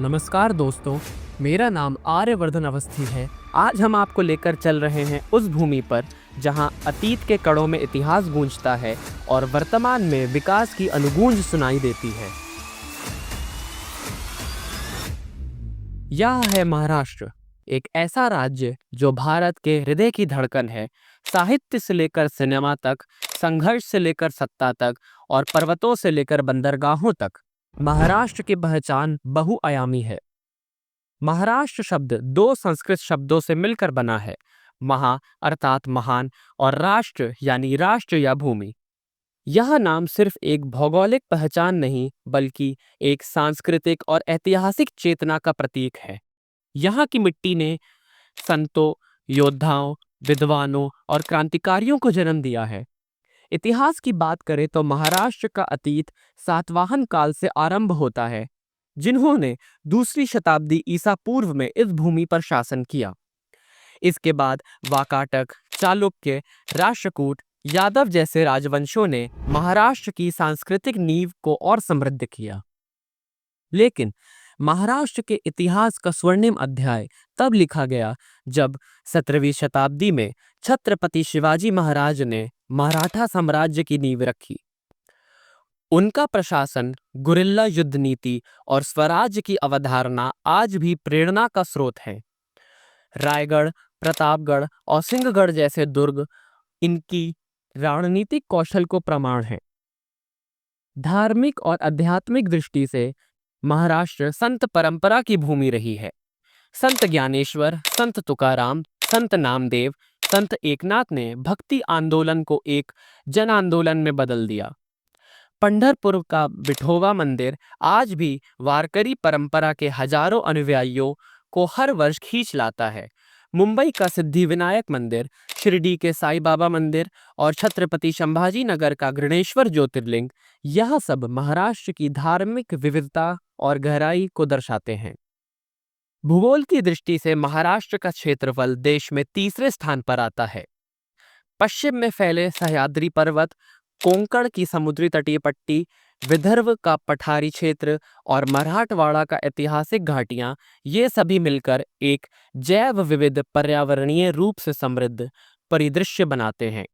नमस्कार दोस्तों, मेरा नाम आर्यवर्धन अवस्थी है। आज हम आपको लेकर चल रहे हैं उस भूमि पर जहां अतीत के कड़ों में इतिहास गूंजता है और वर्तमान में विकास की अनुगूंज सुनाई देती है। यह है महाराष्ट्र, एक ऐसा राज्य जो भारत के हृदय की धड़कन है। साहित्य से लेकर सिनेमा तक, संघर्ष से लेकर सत्ता तक और पर्वतों से लेकर बंदरगाहों तक, महाराष्ट्र की पहचान बहुआयामी है। महाराष्ट्र शब्द दो संस्कृत शब्दों से मिलकर बना है। महा अर्थात महान और राष्ट्र यानी राष्ट्र या भूमि। यह नाम सिर्फ एक भौगोलिक पहचान नहीं बल्कि एक सांस्कृतिक और ऐतिहासिक चेतना का प्रतीक है। यहाँ की मिट्टी ने संतों, योद्धाओं, विद्वानों और क्रांतिकारियों को जन्म दिया है। इतिहास की बात करें तो महाराष्ट्र का अतीत सातवाहन काल से आरंभ होता है, जिन्होंने दूसरी शताब्दी ईसा पूर्व में इस भूमि पर शासन किया। इसके बाद वाकाटक, चालुक्य, राष्ट्रकूट, यादव जैसे राजवंशों ने महाराष्ट्र की सांस्कृतिक नींव को और समृद्ध किया। लेकिन महाराष्ट्र के इतिहास का स्वर्णिम अध्याय तब लिखा गया जब 17वीं शताब्दी में छत्रपति शिवाजी महाराज ने मराठा साम्राज्य की नींव रखी। उनका प्रशासन, गुरिल्ला युद्ध नीति और स्वराज्य की अवधारणा आज भी प्रेरणा का स्रोत है। रायगढ़, प्रतापगढ़ और सिंहगढ़ जैसे दुर्ग इनकी रणनीतिक कौशल को प्रमाण हैं। धार्मिक और आध्यात्मिक दृष्टि से महाराष्ट्र संत परंपरा की भूमि रही है। संत ज्ञानेश्वर, संत तुकाराम, संत नामदेव, संत एकनाथ ने भक्ति आंदोलन को एक जन आंदोलन में बदल दिया। पंढरपुर का विठोबा मंदिर आज भी वारकरी परंपरा के हजारों अनुयायियों को हर वर्ष खींच लाता है। मुंबई का सिद्धिविनायक मंदिर, शिरडी के साईं बाबा मंदिर और छत्रपति संभाजी नगर का गणेश्वर ज्योतिर्लिंग, यह सब महाराष्ट्र की धार्मिक विविधता और गहराई को दर्शाते हैं। भूगोल की दृष्टि से महाराष्ट्र का क्षेत्रफल देश में तीसरे स्थान पर आता है। पश्चिम में फैले सह्याद्री पर्वत, कोंकण की समुद्री तटीय पट्टी, विदर्भ का पठारी क्षेत्र और मराठवाड़ा का ऐतिहासिक घाटियां, ये सभी मिलकर एक जैव विविध पर्यावरणीय रूप से समृद्ध परिदृश्य बनाते हैं।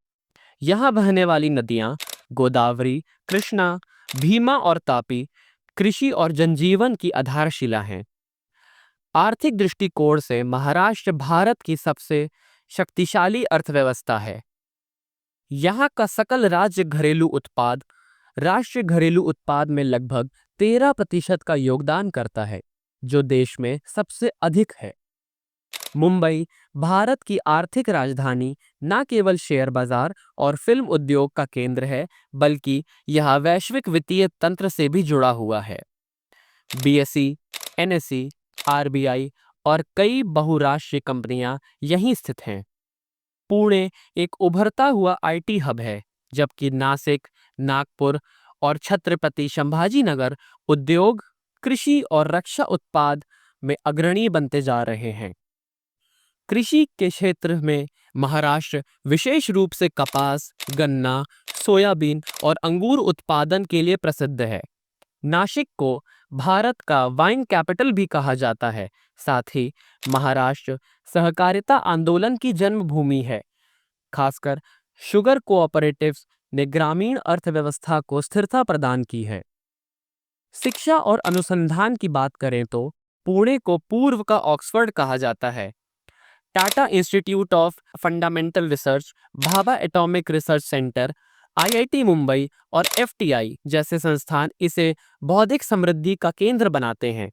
यहाँ बहने वाली नदियां गोदावरी, कृष्णा, भीमा और तापी कृषि और जनजीवन की आधारशिला हैं। आर्थिक दृष्टिकोण से महाराष्ट्र भारत की सबसे शक्तिशाली अर्थव्यवस्था है। यहाँ का सकल राज्य घरेलू उत्पाद राष्ट्रीय घरेलू उत्पाद में लगभग 13% का योगदान करता है, जो देश में सबसे अधिक है। मुंबई भारत की आर्थिक राजधानी न केवल शेयर बाजार और फिल्म उद्योग का केंद्र है, बल्कि यह वैश्विक वित्तीय तंत्र से भी जुड़ा हुआ है। बीएसई, एनएसई, आरबीआई और कई बहुराष्ट्रीय कंपनियां यहीं स्थित हैं। पुणे एक उभरता हुआ आईटी हब है, जबकि नासिक, नागपुर और छत्रपति संभाजी नगर उद्योग, कृषि और रक्षा उत्पाद में अग्रणी बनते जा रहे हैं। कृषि के क्षेत्र में महाराष्ट्र विशेष रूप से कपास, गन्ना, सोयाबीन और अंगूर उत्पादन के लिए प्रसिद्ध है। नासिक को भारत का वाइन कैपिटल भी कहा जाता है। साथ ही महाराष्ट्र सहकारिता आंदोलन की जन्मभूमि है। खासकर शुगर कोऑपरेटिव्स ने ग्रामीण अर्थव्यवस्था को स्थिरता प्रदान की है। शिक्षा और अनुसंधान की बात करें तो पुणे को पूर्व का ऑक्सफोर्ड कहा जाता है। Tata institute of fundamental research, Bhabha atomic research centre, IIT Mumbai और एफटीआई जैसे संस्थान इसे बौद्धिक समृद्धि का केंद्र बनाते हैं।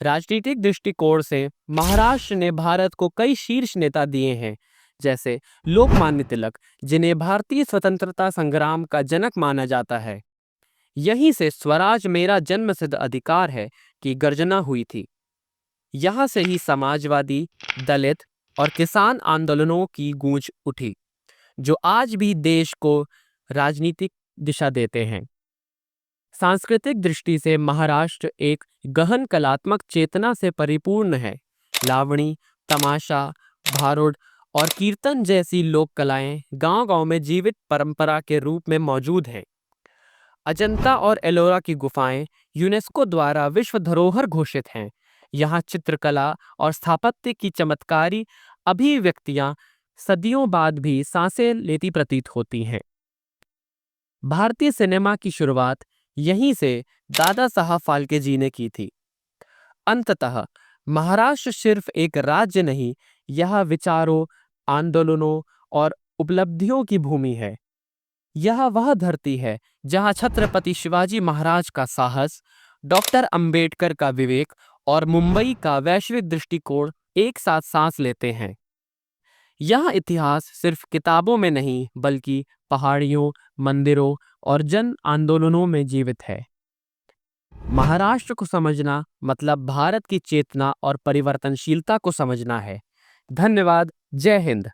राजनीतिक दृष्टिकोण से महाराष्ट्र ने भारत को कई शीर्ष नेता दिए हैं, जैसे लोकमान्य तिलक, जिन्हें भारतीय स्वतंत्रता संग्राम का जनक माना जाता है। यहीं से स्वराज मेरा जन्मसिद्ध अधिकार है की गर्जना हुई थी। यहाँ से ही समाजवादी, दलित और किसान आंदोलनों की गूंज उठी, जो आज भी देश को राजनीतिक दिशा देते हैं। सांस्कृतिक दृष्टि से महाराष्ट्र एक गहन कलात्मक चेतना से परिपूर्ण है। लावणी, तमाशा, भारुड और कीर्तन जैसी लोक कलाएं गांव-गांव में जीवित परंपरा के रूप में मौजूद हैं। अजंता और एलोरा की गुफाएं यूनेस्को द्वारा विश्व धरोहर घोषित हैं। यहाँ चित्रकला और स्थापत्य की चमत्कारी अभिव्यक्तियां सदियों बाद भी सांसें लेती प्रतीत होती हैं। भारतीय सिनेमा की शुरुआत यहीं से दादा साहब फाल्के जी ने की थी। अंततः महाराष्ट्र सिर्फ एक राज्य नहीं, यह विचारों, आंदोलनों और उपलब्धियों की भूमि है। यह वह धरती है जहां छत्रपति शिवाजी महाराज का साहस, डॉक्टर अंबेडकर का विवेक और मुंबई का वैश्विक दृष्टिकोण एक साथ सांस लेते हैं। यह इतिहास सिर्फ किताबों में नहीं, बल्कि पहाड़ियों, मंदिरों और जन आंदोलनों में जीवित है। महाराष्ट्र को समझना मतलब भारत की चेतना और परिवर्तनशीलता को समझना है। धन्यवाद। जय हिंद।